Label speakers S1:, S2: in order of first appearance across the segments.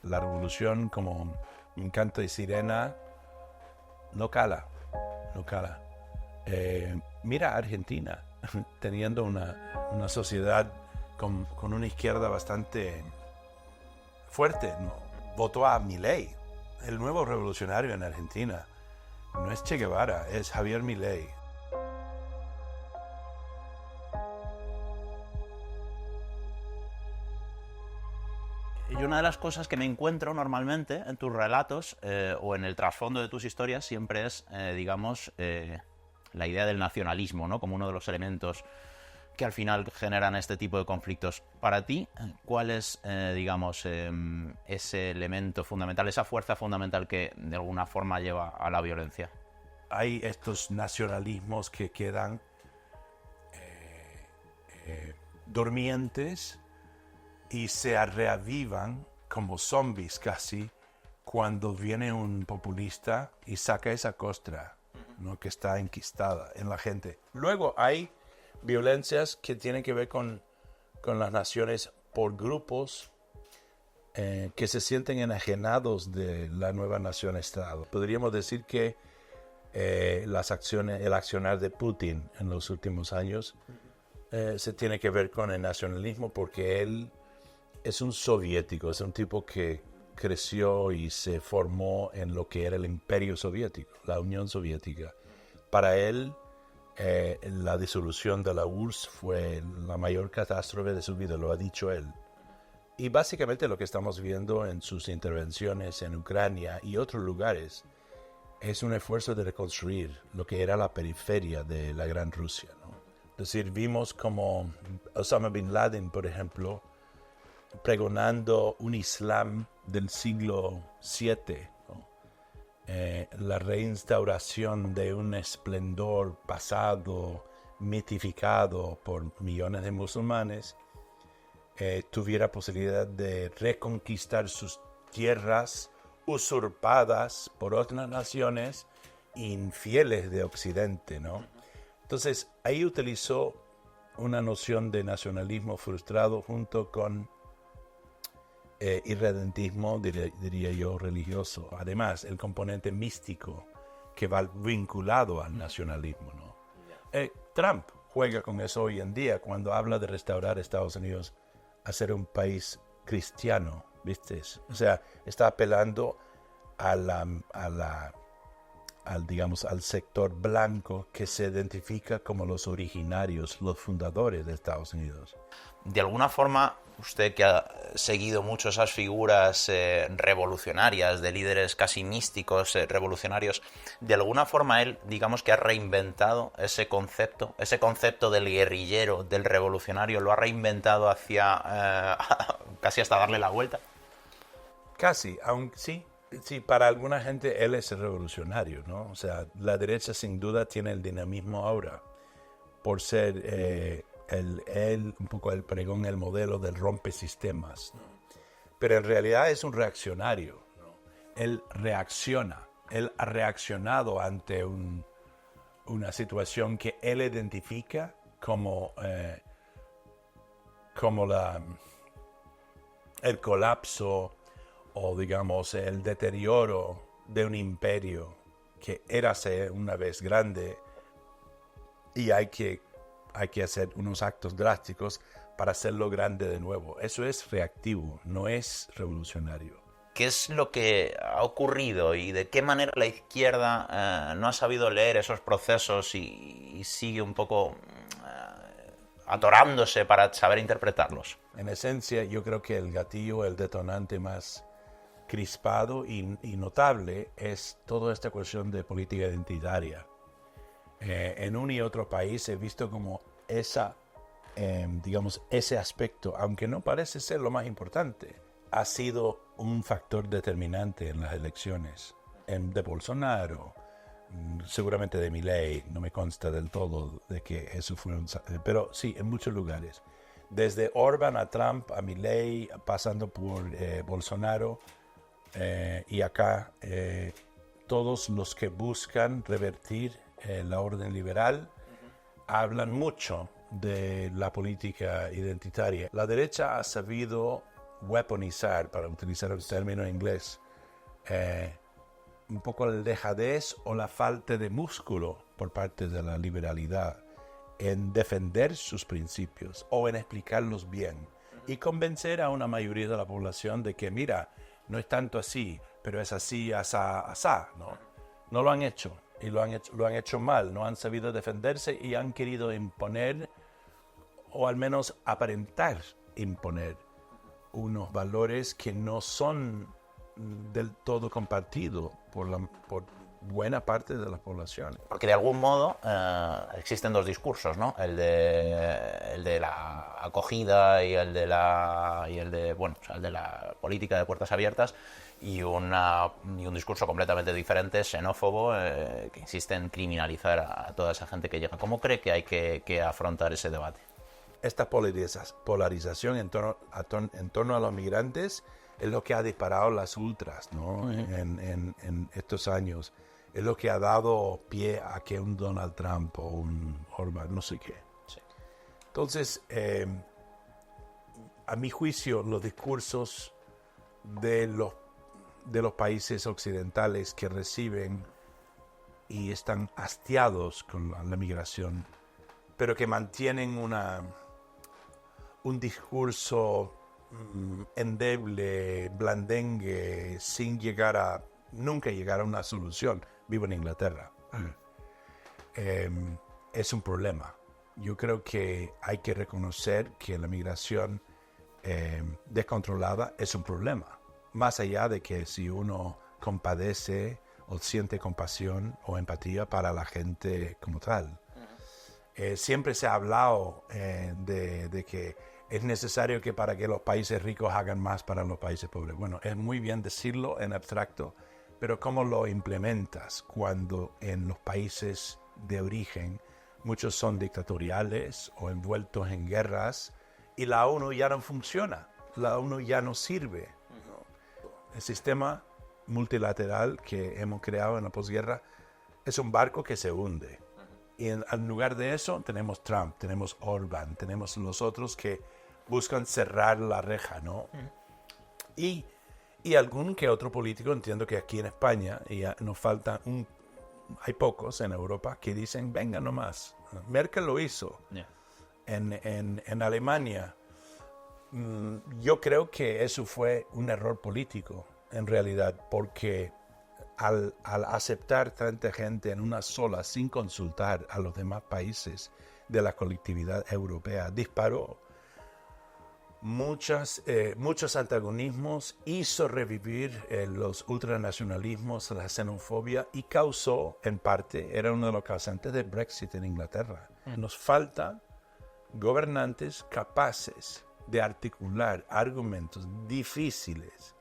S1: la revolución, como mi canto de sirena, no cala, no cala. Mira Argentina, teniendo una sociedad con una izquierda bastante fuerte, ¿no? Votó a Milei, el nuevo revolucionario en Argentina. No es Che Guevara, es Javier Milei.
S2: Y una de las cosas que me encuentro normalmente en tus relatos o en el trasfondo de tus historias siempre es, la idea del nacionalismo, ¿no? Como uno de los elementos que al final generan este tipo de conflictos. Para ti, ¿cuál es, ese elemento fundamental, esa fuerza fundamental que de alguna forma lleva a la violencia?
S1: Hay estos nacionalismos que quedan dormientes y se reavivan como zombies casi cuando viene un populista y saca esa costra, ¿no? Que está enquistada en la gente. Luego hay violencias que tienen que ver con las naciones por grupos que se sienten enajenados de la nueva nación-estado. Podríamos decir que el accionar de Putin en los últimos años se tiene que ver con el nacionalismo porque él es un soviético, es un tipo que creció y se formó en lo que era el imperio soviético, la Unión Soviética. Para él, la disolución de la URSS fue la mayor catástrofe de su vida, lo ha dicho él. Y básicamente lo que estamos viendo en sus intervenciones en Ucrania y otros lugares es un esfuerzo de reconstruir lo que era la periferia de la Gran Rusia, ¿no? Es decir, vimos como Osama Bin Laden, por ejemplo, pregonando un Islam del siglo VII, ¿no? La reinstauración de un esplendor pasado, mitificado por millones de musulmanes, tuviera posibilidad de reconquistar sus tierras usurpadas por otras naciones infieles de Occidente, ¿no? Entonces, ahí utilizó una noción de nacionalismo frustrado junto con irredentismo, diría yo, religioso. Además, el componente místico que va vinculado al nacionalismo, ¿no? Trump juega con eso hoy en día cuando habla de restaurar Estados Unidos a ser un país cristiano, ¿viste? O sea, está apelando al sector blanco que se identifica como los originarios, los fundadores de Estados Unidos.
S2: De alguna forma, usted que ha seguido mucho esas figuras revolucionarias, de líderes casi místicos revolucionarios, de alguna forma él, digamos que ha reinventado ese concepto del guerrillero, del revolucionario, lo ha reinventado hacia casi hasta darle la vuelta.
S1: Casi, aunque sí, para alguna gente él es el revolucionario, ¿no? O sea, la derecha sin duda tiene el dinamismo ahora por ser un poco el pregón, el modelo del rompesistemas, ¿no? Pero en realidad es un reaccionario, ¿no? Él reacciona, él ha reaccionado ante una situación que él identifica como el colapso o digamos el deterioro de un imperio que érase una vez grande y hay que hacer unos actos drásticos para hacerlo grande de nuevo. Eso es reactivo, no es revolucionario.
S2: ¿Qué es lo que ha ocurrido y de qué manera la izquierda no ha sabido leer esos procesos y sigue un poco atorándose para saber interpretarlos?
S1: En esencia, yo creo que el gatillo, el detonante más crispado y notable es toda esta cuestión de política identitaria. En un y otro país he visto como ese aspecto, aunque no parece ser lo más importante, ha sido un factor determinante en las elecciones. De Bolsonaro, seguramente de Milei, no me consta del todo de que eso fue pero sí, en muchos lugares. Desde Orbán a Trump, a Milei, pasando por Bolsonaro, y acá todos los que buscan revertir la orden liberal hablan mucho de la política identitaria. La derecha ha sabido weaponizar, para utilizar el término en inglés, un poco la dejadez o la falta de músculo por parte de la liberalidad en defender sus principios o en explicarlos bien y convencer a una mayoría de la población de que, mira, no es tanto así, pero es así, asá, asá, ¿no? No lo han hecho y lo han hecho mal, no han sabido defenderse y han querido imponer o al menos aparentar imponer unos valores que no son del todo compartidos por buena parte de la población.
S2: Porque de algún modo existen dos discursos, ¿no? El de la acogida y el de la política de puertas abiertas y un discurso completamente diferente, xenófobo, que insiste en criminalizar a toda esa gente que llega. ¿Cómo cree que hay que afrontar ese debate?
S1: Esta polarización en torno a los migrantes es lo que ha disparado las ultras, ¿no? En estos años. Es lo que ha dado pie a que un Donald Trump o un Orbán, no sé qué. Sí. Entonces, a mi juicio, los discursos de los países occidentales que reciben y están hastiados con la migración, pero que mantienen un discurso endeble, blandengue, sin nunca llegar a una solución. Vivo en Inglaterra. Es un problema. Yo creo que hay que reconocer que la migración descontrolada es un problema. Más allá de que si uno compadece o siente compasión o empatía para la gente como tal. Siempre se ha hablado de que es necesario que para que los países ricos hagan más para los países pobres. Bueno, es muy bien decirlo en abstracto, pero ¿cómo lo implementas cuando en los países de origen muchos son dictatoriales o envueltos en guerras y la ONU ya no funciona, la ONU ya no sirve, ¿no? El sistema multilateral que hemos creado en la posguerra es un barco que se hunde. Y en lugar de eso tenemos Trump, tenemos Orbán, tenemos los otros que buscan cerrar la reja, ¿no? Y algún que otro político, entiendo que aquí en España ya nos falta hay pocos en Europa que dicen, venga nomás. Merkel lo hizo. Yeah. En Alemania, yo creo que eso fue un error político, en realidad, porque al aceptar tanta gente en una sola, sin consultar a los demás países de la colectividad europea, disparó muchos antagonismos, hizo revivir los ultranacionalismos, la xenofobia y causó, en parte, era uno de los causantes del Brexit en Inglaterra. Nos faltan gobernantes capaces de articular argumentos difíciles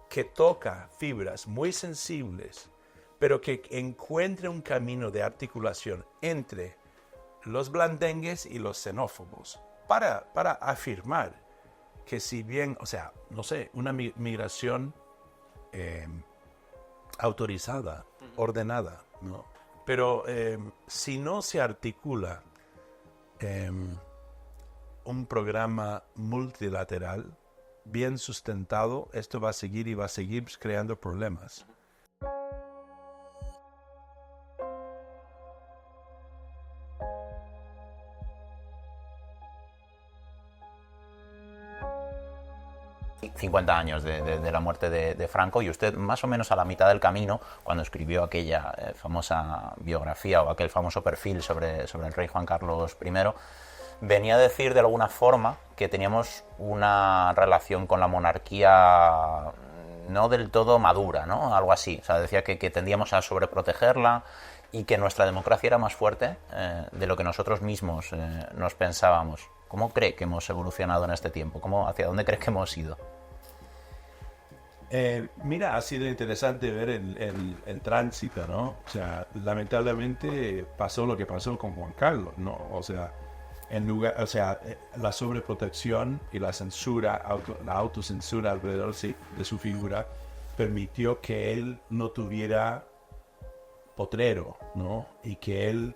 S1: que toca fibras muy sensibles, pero que encuentre un camino de articulación entre los blandengues y los xenófobos para afirmar que si bien, o sea, no sé, una migración autorizada, ordenada, ¿no? Pero si no se articula un programa multilateral bien sustentado, esto va a seguir y va a seguir creando problemas.
S2: ...50 años de la muerte de Franco, y usted más o menos a la mitad del camino, cuando escribió aquella famosa biografía o aquel famoso perfil sobre el rey Juan Carlos I, venía a decir de alguna forma que teníamos una relación con la monarquía no del todo madura, ¿no? Algo así. O sea, decía que tendíamos a sobreprotegerla y que nuestra democracia era más fuerte de lo que nosotros mismos nos pensábamos. ¿Cómo cree que hemos evolucionado en este tiempo? ¿Hacia dónde cree que hemos ido?
S1: Mira, ha sido interesante ver el tránsito, ¿no? O sea, lamentablemente pasó lo que pasó con Juan Carlos, ¿no? O sea, la sobreprotección y la censura, la autocensura alrededor de su figura permitió que él no tuviera potrero, ¿no? Y que él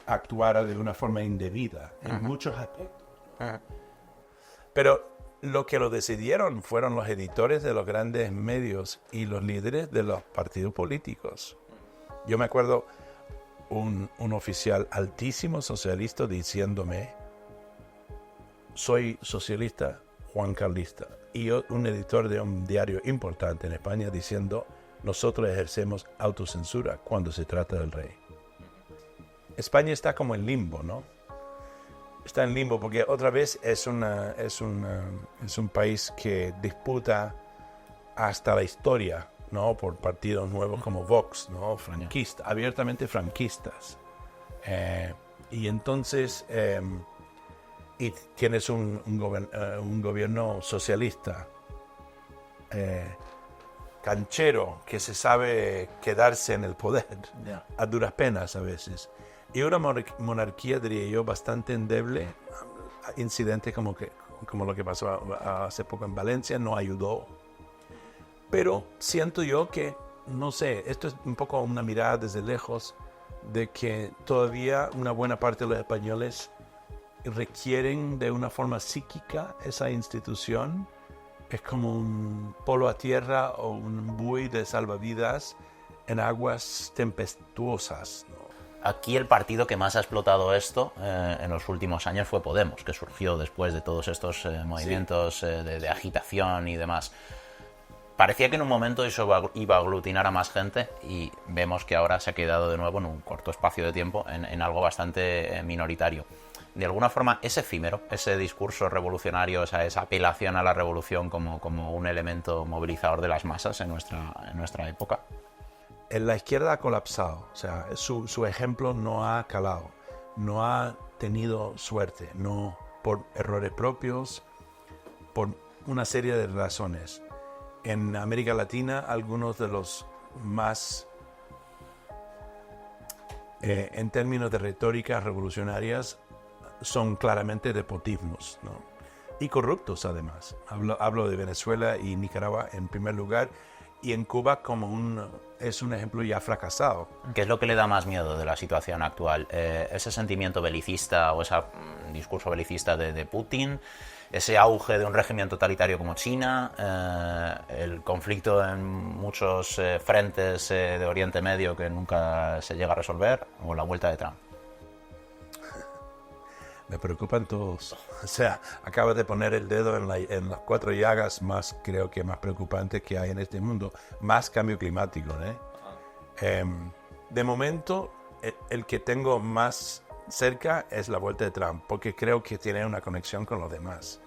S1: actuara de una forma indebida en muchos aspectos. Pero lo que lo decidieron fueron los editores de los grandes medios y los líderes de los partidos políticos. Yo me acuerdo un oficial altísimo socialista diciéndome: soy socialista, Juan Carlista. Y un editor de un diario importante en España diciendo: nosotros ejercemos autocensura cuando se trata del rey. España está como en limbo, ¿no? Está en limbo porque otra vez es un país que disputa hasta la historia, ¿no? Por partidos nuevos como Vox, ¿no? Franquistas, abiertamente franquistas. Y entonces, y tienes un gobierno socialista, canchero, que se sabe quedarse en el poder, a duras penas a veces. Y una monarquía, diría yo, bastante endeble. Incidentes como lo que pasó hace poco en Valencia no ayudó. Pero siento yo que, no sé, esto es un poco una mirada desde lejos de que todavía una buena parte de los españoles requieren de una forma psíquica esa institución. Es como un polo a tierra o un buey de salvavidas en aguas tempestuosas, ¿no?
S2: Aquí el partido que más ha explotado esto en los últimos años fue Podemos, que surgió después de todos estos movimientos de agitación y demás. Parecía que en un momento eso iba a aglutinar a más gente y vemos que ahora se ha quedado de nuevo en un corto espacio de tiempo en algo bastante minoritario. De alguna forma es efímero ese discurso revolucionario, esa apelación a la revolución como un elemento movilizador de las masas en nuestra época.
S1: La izquierda ha colapsado, o sea, su ejemplo no ha calado, no ha tenido suerte, no por errores propios, por una serie de razones. En América Latina, algunos de los más, en términos de retórica revolucionarias, son claramente despotismos, ¿no? Y corruptos además. Hablo de Venezuela y Nicaragua en primer lugar, y en Cuba es un ejemplo ya fracasado.
S2: ¿Qué es lo que le da más miedo de la situación actual? ¿Ese sentimiento belicista o ese discurso belicista de Putin? ¿Ese auge de un régimen totalitario como China? ¿El conflicto en muchos frentes de Oriente Medio que nunca se llega a resolver? ¿O la vuelta de Trump?
S1: Me preocupan todos. O sea, acabas de poner el dedo en las 4 llagas creo que más preocupantes que hay en este mundo. Más cambio climático, ¿eh? De momento, el que tengo más cerca es la vuelta de Trump, porque creo que tiene una conexión con los demás.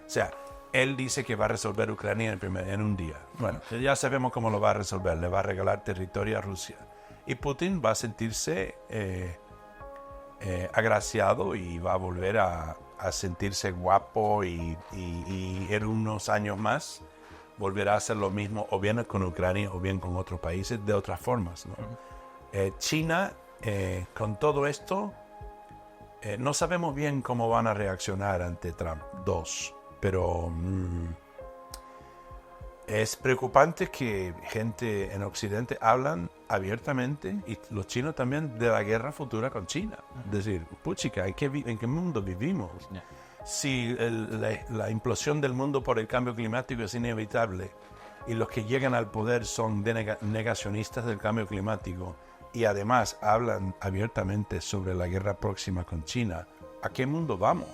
S1: O sea, él dice que va a resolver Ucrania en un día. Bueno, ya sabemos cómo lo va a resolver. Le va a regalar territorio a Rusia. Y Putin va a sentirse agraciado y va a volver a sentirse guapo y en unos años más volverá a hacer lo mismo, o bien con Ucrania o bien con otros países de otras formas, ¿no? China, con todo esto, no sabemos bien cómo van a reaccionar ante Trump 2, pero es preocupante que gente en Occidente hablan abiertamente, y los chinos también, de la guerra futura con China. Es decir, puchica, ¿en qué mundo vivimos? Yeah. Si la implosión del mundo por el cambio climático es inevitable y los que llegan al poder son negacionistas del cambio climático y además hablan abiertamente sobre la guerra próxima con China, ¿a qué mundo vamos?